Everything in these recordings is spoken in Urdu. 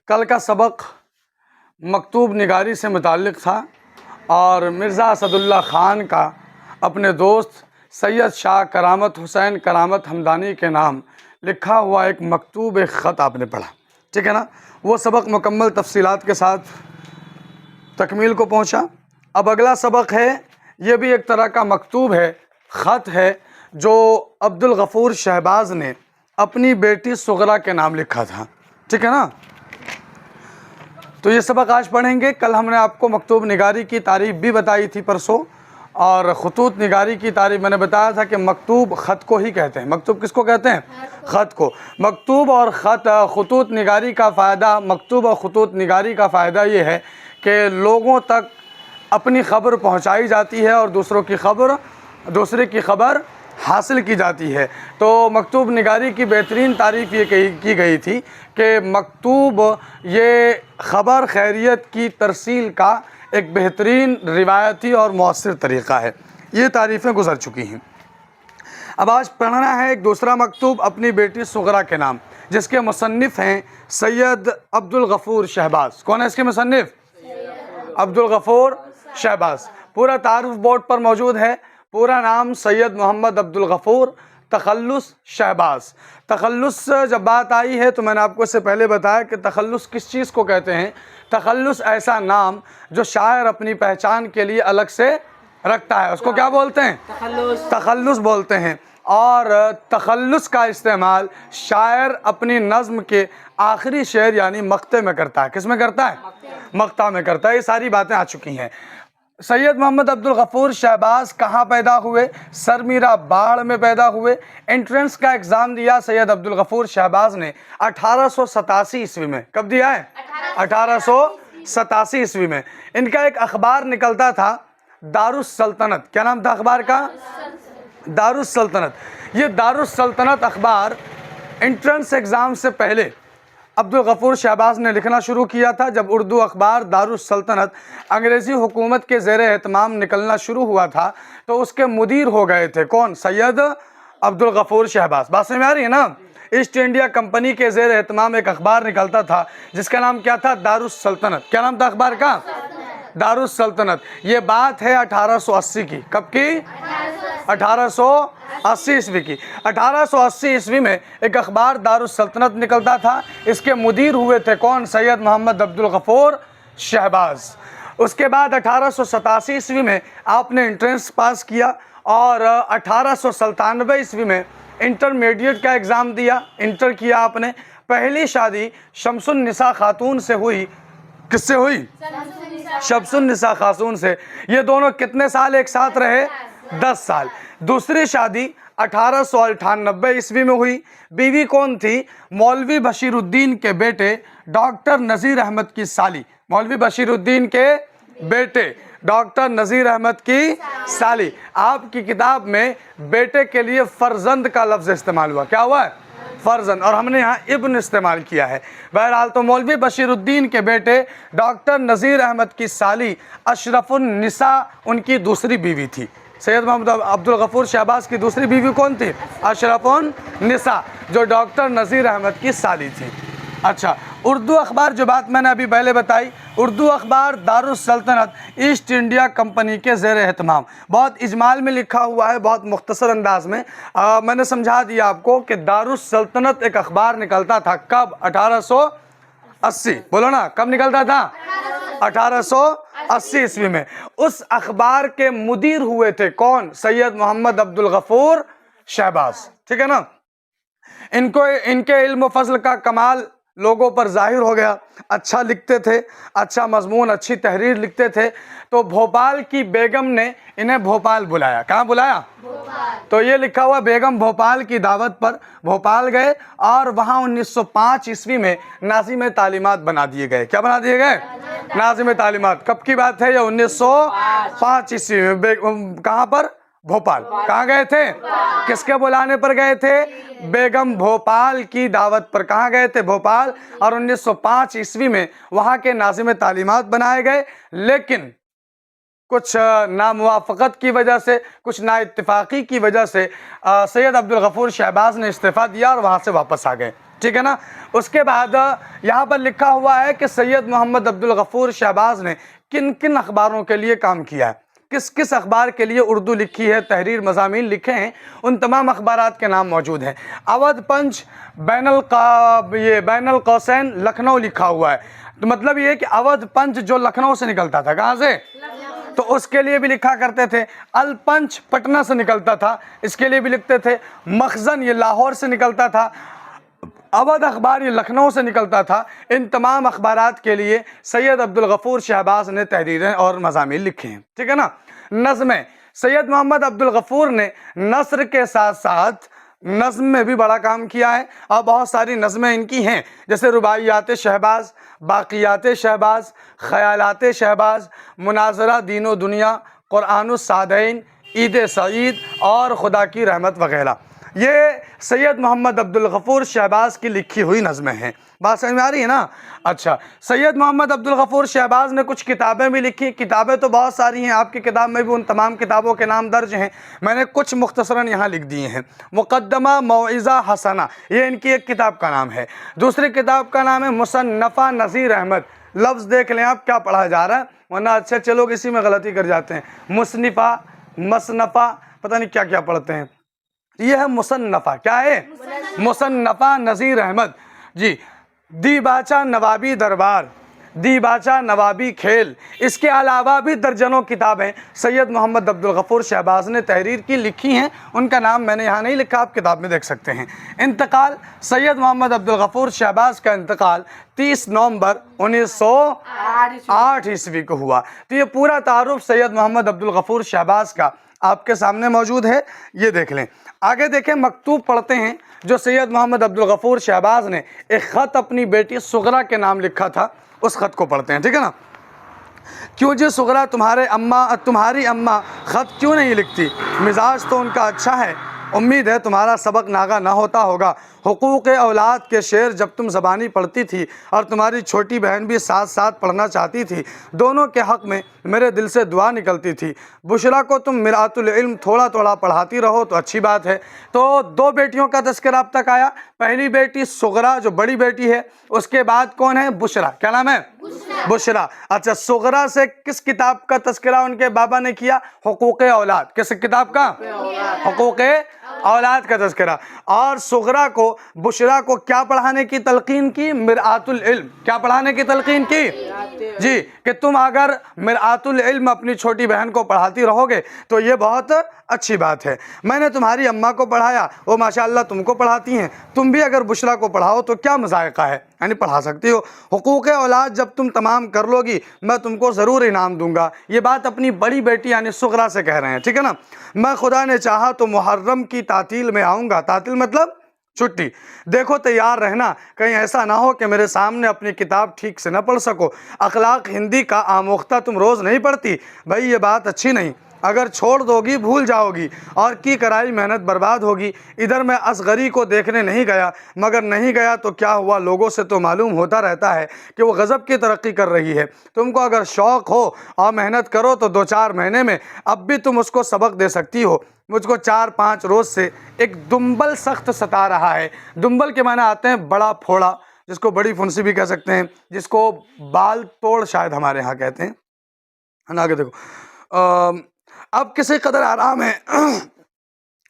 کل کا سبق مکتوب نگاری سے متعلق تھا اور مرزا اسد اللہ خان کا اپنے دوست سید شاہ کرامت حسین کرامت ہمدانی کے نام لکھا ہوا ایک مکتوب ایک خط آپ نے پڑھا، ٹھیک ہے نا؟ وہ سبق مکمل تفصیلات کے ساتھ تکمیل کو پہنچا۔ اب اگلا سبق ہے، یہ بھی ایک طرح کا مکتوب ہے، خط ہے جو عبدالغفور شہباز نے اپنی بیٹی صغرا کے نام لکھا تھا، ٹھیک ہے نا؟ تو یہ سبق آج پڑھیں گے۔ کل ہم نے آپ کو مکتوب نگاری کی تعریف بھی بتائی تھی پرسوں، اور خطوط نگاری کی تعریف میں نے بتایا تھا کہ مکتوب خط کو ہی کہتے ہیں۔ مکتوب کس کو کہتے ہیں؟ خط کو۔ مکتوب اور خطوط نگاری کا فائدہ، مکتوب اور خطوط نگاری کا فائدہ یہ ہے کہ لوگوں تک اپنی خبر پہنچائی جاتی ہے اور دوسرے کی خبر حاصل کی جاتی ہے۔ تو مکتوب نگاری کی بہترین تعریف یہ کی گئی تھی کہ مکتوب یہ خبر خیریت کی ترسیل کا ایک بہترین روایتی اور مؤثر طریقہ ہے۔ یہ تعریفیں گزر چکی ہیں۔ اب آج پڑھنا ہے ایک دوسرا مکتوب اپنی بیٹی صغرا کے نام، جس کے مصنف ہیں سید عبدالغفور شہباز۔ کون ہے اس کے مصنف؟ عبدالغفور شہباز۔ پورا تعارف بورڈ پر موجود ہے۔ پورا نام سید محمد عبدالغفور تخلص شہباز۔ تخلص جب بات آئی ہے تو میں نے آپ کو اس سے پہلے بتایا کہ تخلص کس چیز کو کہتے ہیں۔ تخلص ایسا نام جو شاعر اپنی پہچان کے لیے الگ سے رکھتا ہے، اس کو کیا بولتے ہیں؟ تخلص بولتے ہیں۔ اور تخلص کا استعمال شاعر اپنی نظم کے آخری شعر یعنی مقطع میں کرتا ہے۔ کس میں کرتا ہے؟ مقطع میں کرتا ہے۔ یہ ساری باتیں آ چکی ہیں۔ سید محمد عبدالغفور شہباز کہاں پیدا ہوئے؟ سر میرا باڑ میں پیدا ہوئے۔ انٹرنس کا ایگزام دیا سید عبدالغفور شہباز نے 1887 عیسوی میں۔ کب دیا ہے؟ 1887 عیسوی میں۔ ان کا ایک اخبار نکلتا تھا دارالسلطنت۔ کیا نام تھا اخبار کا؟ دارالسلطنت۔ یہ دارالسلطنت اخبار انٹرنس ایگزام سے پہلے عبدالغفور شہباز نے لکھنا شروع کیا تھا۔ جب اردو اخبار دارالسلطنت انگریزی حکومت کے زیر اہتمام نکلنا شروع ہوا تھا تو اس کے مدیر ہو گئے تھے کون؟ سید عبدالغفور شہباز۔ بات سمجھ میں آ رہی ہے نا؟ ایسٹ انڈیا کمپنی کے زیر اہتمام ایک اخبار نکلتا تھا جس کا نام کیا تھا؟ دارالسلطنت۔ کیا نام تھا اخبار کا؟ دارالسلطنت۔ یہ بات ہے 1880 کی۔ کب کی؟ 1880 عیسوی کی۔ 1880 عیسوی میں ایک اخبار دارالسلطنت نکلتا تھا۔ اس کے مدیر ہوئے تھے کون؟ سید محمد عبدالغفور شہباز۔ اس کے بعد 1887 عیسوی میں آپ نے انٹرنس پاس کیا اور 1897 عیسوی میں انٹرمیڈیٹ کا ایگزام دیا، انٹر کیا آپ نے۔ پہلی شادی شمس النساء خاتون سے ہوئی۔ کس سے ہوئی؟ شمس النساء خاتون سے۔ یہ دونوں کتنے سال ایک ساتھ رہے؟ 10 سال۔ دوسری شادی 1898 عیسوی میں ہوئی۔ بیوی کون تھی؟ مولوی بشیر الدین کے بیٹے ڈاکٹر نذیر احمد کی سالی۔ مولوی بشیر الدین کے بیٹے ڈاکٹر نذیر احمد کی سالی۔ آپ کی کتاب میں بیٹے کے لیے فرزند کا لفظ استعمال ہوا۔ کیا ہوا ہے؟ فرزند، اور ہم نے یہاں ابن استعمال کیا ہے۔ بہرحال تو مولوی بشیر الدین کے بیٹے ڈاکٹر نذیر احمد کی سالی اشرف النساء ان کی دوسری بیوی تھی۔ سید محمد عبدالغفور شہباز کی دوسری بیوی کون تھی؟ اشرف النساء، جو ڈاکٹر نذیر احمد کی سالی تھی۔ اچھا، اردو اخبار جو بات میں نے ابھی پہلے بتائی، اردو اخبار دارالسلطنت ایسٹ انڈیا کمپنی کے زیر اہتمام، بہت اجمال میں لکھا ہوا ہے، بہت مختصر انداز میں میں نے سمجھا دیا آپ کو کہ دارالسلطنت ایک اخبار نکلتا تھا۔ کب؟ 1880۔ بولو نا، کب نکلتا تھا؟ 1880 عیسوی میں۔ اس اخبار کے مدیر ہوئے تھے کون؟ سید محمد عبدالغفور شہباز، ٹھیک ہے نا؟ ان کے علم و فضل کا کمال لوگوں پر ظاہر ہو گیا۔ اچھا لکھتے تھے، اچھا مضمون، اچھی تحریر لکھتے تھے۔ تو بھوپال کی بیگم نے انہیں بھوپال بلایا۔ کہاں بلایا؟ تو یہ لکھا ہوا بیگم بھوپال کی دعوت پر بھوپال گئے اور وہاں 1905 عیسوی میں ناظم تعلیمات بنا دیے گئے۔ کیا بنا دیے گئے؟ ناظم تعلیمات۔ کب کی بات ہے یہ؟ 1905 عیسوی میں۔ کہاں پر؟ بھوپال۔ کہاں گئے تھے؟ کس کے بلانے پر گئے تھے؟ بیگم بھوپال کی دعوت پر۔ کہاں گئے تھے؟ بھوپال۔ اور 1905 عیسوی میں وہاں کے ناظم تعلیمات بنائے گئے، لیکن کچھ ناموافقت کی وجہ سے، کچھ نا اتفاقی کی وجہ سے سید عبدالغفور شہباز نے استعفیٰ دیا اور وہاں سے واپس آ گئے۔ ٹھیک ہے نا. اس کے بعد یہاں پر لکھا ہوا ہے کہ سید محمد عبدالغفور شہباز نے کن کن اخباروں کے لیے کام کیا ہے, کس کس اخبار کے لیے اردو لکھی ہے, تحریر مضامین لکھے ہیں, ان تمام اخبارات کے نام موجود ہیں. اودھ پنچ بین القوسین لکھنؤ لکھا ہوا ہے, تو مطلب یہ ہے کہ اودھ پنچ جو لکھنؤ سے نکلتا تھا, کہاں سے, تو اس کے لیے بھی لکھا کرتے تھے. الپنچ پٹنہ سے نکلتا تھا, اس کے لیے بھی لکھتے تھے. مخزن یہ لاہور سے نکلتا تھا. اودھ اخبار یہ لکھنؤ سے نکلتا تھا. ان تمام اخبارات کے لیے سید عبدالغفور شہباز نے تحریریں اور مضامین لکھے ہیں. ٹھیک ہے نا. نظمیں, سید محمد عبدالغفور نے نثر کے ساتھ ساتھ نظم میں بھی بڑا کام کیا ہے, اور بہت ساری نظمیں ان کی ہیں, جیسے رباعیات شہباز, باقیات شہباز, خیالات شہباز, مناظرہ دین و دنیا, قرآن الصادین, عید سعید اور خدا کی رحمت وغیرہ. یہ سید محمد عبدالغفور شہباز کی لکھی ہوئی نظمیں ہیں. بات سمجھ میں آ رہی ہے نا. اچھا, سید محمد عبدالغفور شہباز نے کچھ کتابیں بھی لکھی. کتابیں تو بہت ساری ہیں, آپ کی کتاب میں بھی ان تمام کتابوں کے نام درج ہیں, میں نے کچھ مختصراً یہاں لکھ دیے ہیں. مقدمہ موعظہ حسنہ, یہ ان کی ایک کتاب کا نام ہے. دوسری کتاب کا نام ہے مصنفہ نذیر احمد. لفظ دیکھ لیں آپ کیا پڑھا جا رہا ہے, ورنہ اچھے لوگ اسی میں غلطی کر جاتے ہیں. مصنفہ پتہ نہیں کیا کیا پڑھتے ہیں. یہ ہے مصنفہ, کیا ہے, مصنفہ نذیر احمد. جی, دیباچہ نوابی دربار, دیباچہ نوابی کھیل, اس کے علاوہ بھی درجنوں کتابیں سید محمد عبدالغفور شہباز نے تحریر کی لکھی ہیں. ان کا نام میں نے یہاں نہیں لکھا, آپ کتاب میں دیکھ سکتے ہیں. انتقال, سید محمد عبدالغفور شہباز کا انتقال 30 نومبر 1908 عیسوی کو ہوا. تو یہ پورا تعارف سید محمد عبدالغفور شہباز کا آپ کے سامنے موجود ہے, یہ دیکھ لیں. آگے دیکھیں, مکتوب پڑھتے ہیں جو سید محمد عبدالغفور شہباز نے ایک خط اپنی بیٹی صغرا کے نام لکھا تھا, اس خط کو پڑھتے ہیں. ٹھیک ہے نا. کیوں جی صغرا, تمہاری اماں خط کیوں نہیں لکھتی؟ مزاج تو ان کا اچھا ہے, امید ہے تمہارا سبق ناغہ نہ ہوتا ہوگا. حقوق اولاد کے شعر جب تم زبانی پڑھتی تھی اور تمہاری چھوٹی بہن بھی ساتھ ساتھ پڑھنا چاہتی تھی, دونوں کے حق میں میرے دل سے دعا نکلتی تھی. بشرا کو تم مرآت العلم تھوڑا تھوڑا پڑھاتی رہو تو اچھی بات ہے. تو 2 بیٹیوں کا تذکرہ اب تک آیا. پہلی بیٹی صغرا جو بڑی بیٹی ہے, اس کے بعد کون ہے, بشرا. کیا نام ہے, بشرا. اچھا, صغرا سے کس کتاب کا تذکرہ ان کے بابا نے کیا, حقوق اولاد. کس کتاب کا, حقوق اولاد کا تذکرہ. اور صغرا کو, بشرا کو کیا پڑھانے کی تلقین کی, مرآت العلم. کیا پڑھانے کی تلقین کی, جی, کہ تم اگر مرآت العلم اپنی چھوٹی بہن کو پڑھاتی رہو گے تو یہ بہت اچھی بات ہے. میں نے تمہاری اماں کو پڑھایا, وہ ماشاءاللہ تم کو پڑھاتی ہیں, تم بھی اگر بشرا کو پڑھاؤ تو کیا مذائقہ ہے, یعنی پڑھا سکتی ہو. حقوق اولاد جب تم تمام کر لو گی میں تم کو ضرور انعام دوں گا. یہ بات اپنی بڑی بیٹی یعنی صغرا سے کہہ رہے ہیں. ٹھیک ہے نا. میں خدا نے چاہا تو محرم کی تعطیل میں آؤں گا. تعطیل مطلب چھٹی. دیکھو تیار رہنا, کہیں ایسا نہ ہو کہ میرے سامنے اپنی کتاب ٹھیک سے نہ پڑھ سکو. اخلاق ہندی کا آموختہ تم روز نہیں پڑھتی. بھائی یہ بات اچھی نہیں, اگر چھوڑ دو گی بھول جاؤ گی اور کی کرائی محنت برباد ہوگی. ادھر میں اصغری کو دیکھنے نہیں گیا, مگر نہیں گیا تو کیا ہوا, لوگوں سے تو معلوم ہوتا رہتا ہے کہ وہ غضب کی ترقی کر رہی ہے. تم کو اگر شوق ہو اور محنت کرو تو 2-4 مہینے میں اب بھی تم اس کو سبق دے سکتی ہو. مجھ کو 4-5 روز سے ایک دنبل سخت ستا رہا ہے. دنبل کے معنی آتے ہیں بڑا پھوڑا, جس کو بڑی پھنسی بھی کہہ سکتے ہیں, جس کو بال توڑ شاید ہمارے ہاں کہتے ہیں. آگے دیکھو, اب کسی قدر آرام ہے.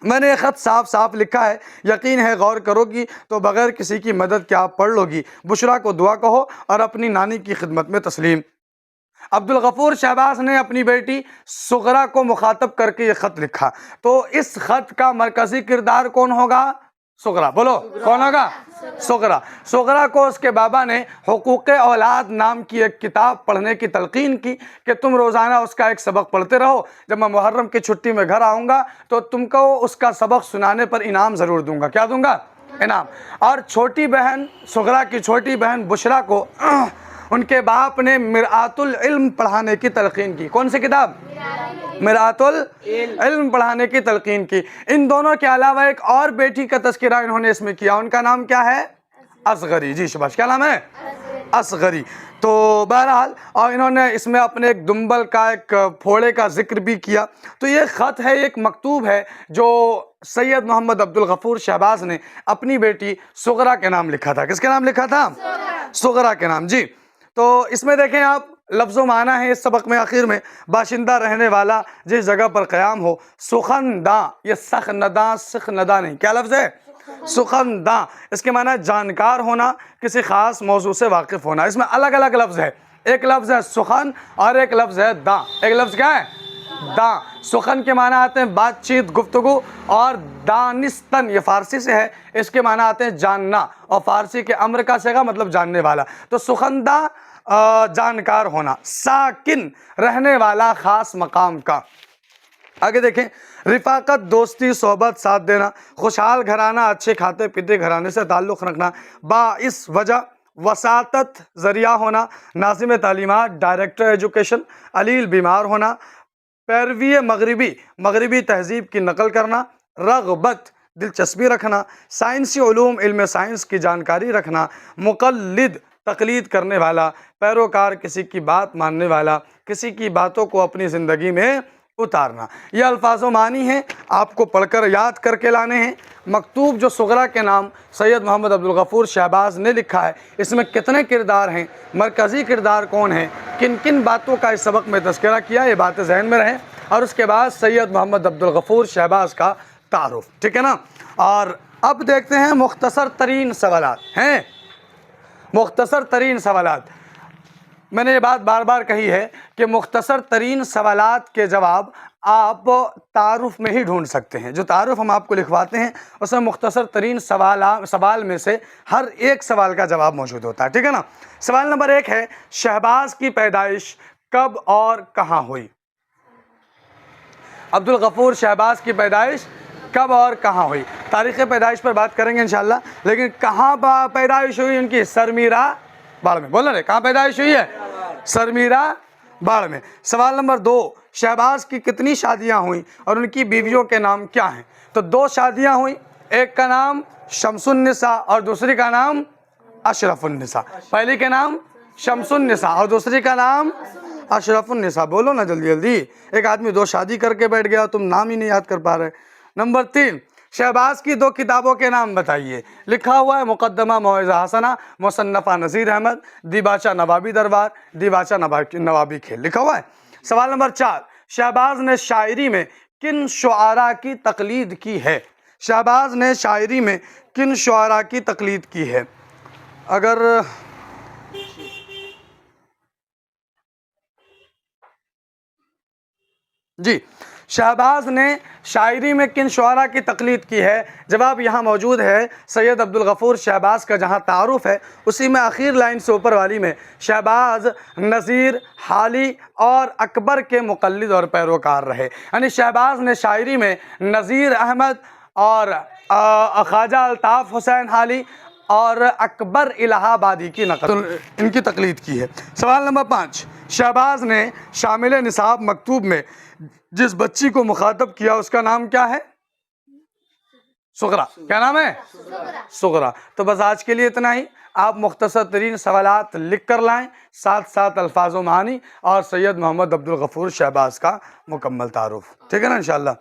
میں نے یہ خط صاف صاف لکھا ہے, یقین ہے غور کرو گی تو بغیر کسی کی مدد کے آپ پڑھ لو گی. بشرا کو دعا کہو اور اپنی نانی کی خدمت میں تسلیم. عبدالغفور شہباز نے اپنی بیٹی صغرا کو مخاطب کر کے یہ خط لکھا. تو اس خط کا مرکزی کردار کون ہوگا, صغرا. بولو کون ہوگا, صغرا. صغرا کو اس کے بابا نے حقوق اولاد نام کی ایک کتاب پڑھنے کی تلقین کی کہ تم روزانہ اس کا ایک سبق پڑھتے رہو. جب میں محرم کی چھٹی میں گھر آؤں گا تو تم کو اس کا سبق سنانے پر انعام ضرور دوں گا. کیا دوں گا, انعام. اور چھوٹی بہن صغرا کی چھوٹی بہن بشرا کو ان کے باپ نے مرآت العلم پڑھانے کی تلقین کی. کون سی کتاب, مرآت العلم پڑھانے کی تلقین کی. ان دونوں کے علاوہ ایک اور بیٹی کا تذکرہ انہوں نے اس میں کیا, ان کا نام کیا ہے, اصغری. جی شباش, کیا نام ہے, اصغری. تو بہرحال اور انہوں نے اس میں اپنے ایک دنبل کا ایک پھوڑے کا ذکر بھی کیا. تو یہ خط ہے، ایک مکتوب ہے جو سید محمد عبدالغفور شہباز نے اپنی بیٹی صغرا کے نام لکھا تھا. کس کے نام لکھا تھا؟ صغرا کے نام. جی تو اس میں دیکھیں آپ لفظ و معنی ہے اس سبق میں آخر میں، باشندہ رہنے والا جس جگہ پر قیام ہو. سخنداں، یہ سخنداں سخنداں نہیں، کیا لفظ ہے؟ سخنداں. اس کے معنی ہے جانکار ہونا، کسی خاص موضوع سے واقف ہونا. اس میں الگ الگ لفظ ہے، ایک لفظ ہے سخن اور ایک لفظ ہے داں. ایک لفظ کیا ہے؟ داں. سخن کے معنی آتے ہیں بات چیت گفتگو، اور دانستن یہ فارسی سے ہے، اس کے معنی آتے ہیں جاننا، اور فارسی کے امر کا صیغہ مطلب جاننے والا. تو سخنداں جانکار ہونا. ساکن رہنے والا خاص مقام کا. آگے دیکھیں، رفاقت دوستی صحبت ساتھ دینا، خوشحال گھرانہ اچھے کھاتے پیتے گھرانے سے تعلق رکھنا، باعث وجہ وساطت ذریعہ ہونا، ناظم تعلیمات ڈائریکٹر ایجوکیشن، علیل بیمار ہونا، پیروی مغربی تہذیب کی نقل کرنا، رغبت دلچسپی رکھنا، سائنسی علوم علم سائنس کی جانکاری رکھنا، مقلد تقلید کرنے والا، پیروکار کسی کی بات ماننے والا، کسی کی باتوں کو اپنی زندگی میں اتارنا. یہ الفاظ و معنی ہیں، آپ کو پڑھ کر یاد کر کے لانے ہیں. مکتوب جو صغرا کے نام سید محمد عبدالغفور شہباز نے لکھا ہے، اس میں کتنے کردار ہیں، مرکزی کردار کون ہیں، کن کن باتوں کا اس سبق میں تذکرہ کیا، یہ باتیں ذہن میں رہیں. اور اس کے بعد سید محمد عبدالغفور شہباز کا تعارف. ٹھیک ہے نا؟ اور اب دیکھتے ہیں مختصر ترین سوالات ہیں. مختصر ترین سوالات، میں نے یہ بات بار بار کہی ہے کہ مختصر ترین سوالات کے جواب آپ تعارف میں ہی ڈھونڈ سکتے ہیں. جو تعارف ہم آپ کو لکھواتے ہیں اس میں مختصر ترین سوال میں سے ہر ایک سوال کا جواب موجود ہوتا ہے. ٹھیک ہے نا؟ سوال نمبر 1 ہے، شہباز کی پیدائش کب اور کہاں ہوئی؟ عبدالغفور شہباز کی پیدائش کب اور کہاں ہوئی؟ تاریخ پیدائش پر بات کریں گے انشاءاللہ، لیکن کہاں پیدائش ہوئی ان کی؟ سرمیرا باڑ میں. بولنا رہے، کہاں پیدائش ہوئی ہے؟ سرمیرا باڑ میں. سوال نمبر 2، شہباز کی کتنی شادیاں ہوئیں اور ان کی بیویوں کے نام کیا ہیں؟ تو 2 شادیاں ہوئیں، ایک کا نام شمس النساء اور دوسری کا نام اشرف النساء. پہلی کے نام شمس النساء اور دوسری کا نام اشرف النساء. بولو نا جلدی جلدی، ایک آدمی 2 شادی کر کے بیٹھ گیا، تم نام ہی نہیں یاد کر پا رہے. نمبر 3، شہباز کی 2 کتابوں کے نام بتائیے. لکھا ہوا ہے مقدمہ موعظہ حسنہ مصنفہ نذیر احمد، دیباچہ نوابی دربار، دیباچہ نوابی کھیل، لکھا ہوا ہے. سوال نمبر 4، شہباز نے شاعری میں کن شعراء کی تقلید کی ہے؟ شہباز نے شاعری میں کن شعراء کی تقلید کی ہے؟ اگر جی، شہباز نے شاعری میں کن شعراء کی تقلید کی ہے؟ جواب یہاں موجود ہے. سید عبدالغفور شہباز کا جہاں تعارف ہے اسی میں آخر لائن سے اوپر والی میں شہباز نذیر، حالی اور اکبر کے مقلد اور پیروکار رہے. یعنی شہباز نے شاعری میں نذیر احمد اور خواجہ الطاف حسین حالی اور اکبر الہ آبادی کی ان کی تقلید کی ہے. سوال نمبر 5، شہباز نے شامل نصاب مکتوب میں جس بچی کو مخاطب کیا اس کا نام کیا ہے؟ صغرا. کیا نام ہے؟ صغرا. تو بس آج کے لیے اتنا ہی. آپ مختصر ترین سوالات لکھ کر لائیں، ساتھ ساتھ الفاظ و معانی اور سید محمد عبدالغفور شہباز کا مکمل تعارف. ٹھیک ہے نا انشاءاللہ؟